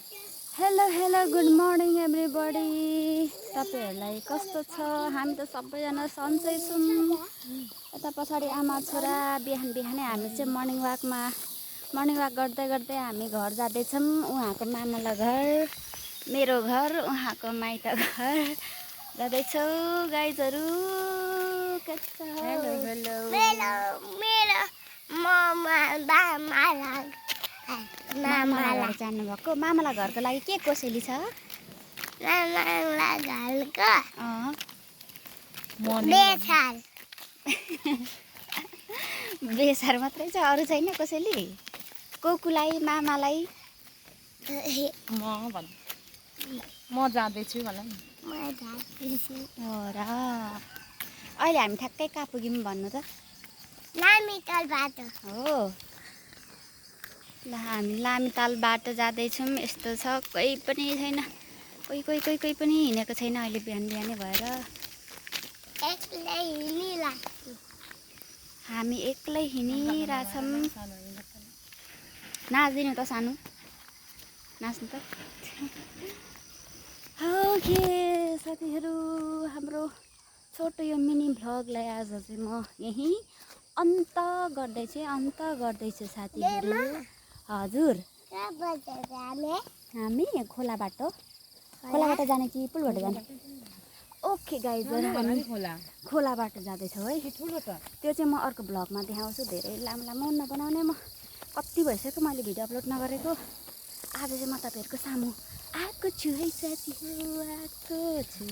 Hello hello good morning everybody. तपाईँहरूलाई कस्तो छ? हामी त सबैजना सन्चै छौँ। यता पछाडि आमा छोरा बिहान बिहानै हामी चाहिँ मर्निङ वाक गर्दै गर्दै हामी घर जाँदैछौँ। उहाँको मामाला घर, मेरो घर, उहाँको माइत घर जाँदैछौँ। गाइजहरू कस्तो छ? हेलो मेरो मामाला घर जानुभएको। मामाला घरको लागि के कोसेली छ? बेसार मात्रै छ, अरू छैन कोसेली? कोकुलाई मामालाई म जाँदैछु भन हो र। अहिले हामी ठ्याक्कै कहाँ पुग्यौँ भन्नु त? लामिताल बाटो हो ल, हामी लामिताल बाटो जाँदैछौँ। यस्तो छ, कोही पनि छैन, कोही पनि हिँडेको छैन अहिले बिहान बिहानै भएर। एक्लै हिँडिरहेको हामी एक्लै हिँडिरहेछौँ। नाच्दिनु त सानो, नाच्नु त। ओके साथीहरू, हाम्रो छोटो यो मिनी भ्लगलाई आज चाहिँ म यहीँ अन्त गर्दैछु साथीहरू। हजुर, हामी खोलाबाट जाने कि पुलबाट जाने? ओके गाइजहरू, हामी खोलाबाट जाँदैछौँ है। त्यो चाहिँ म अर्को भ्लगमा देखाउँछु। धेरै लामो नबनाउने, म कति भइसक्यो मैले भिडियो अपलोड नगरेको। आज चाहिँ म तपाईँहरूको सामु आएको छु है साथीहरू, आएको छु।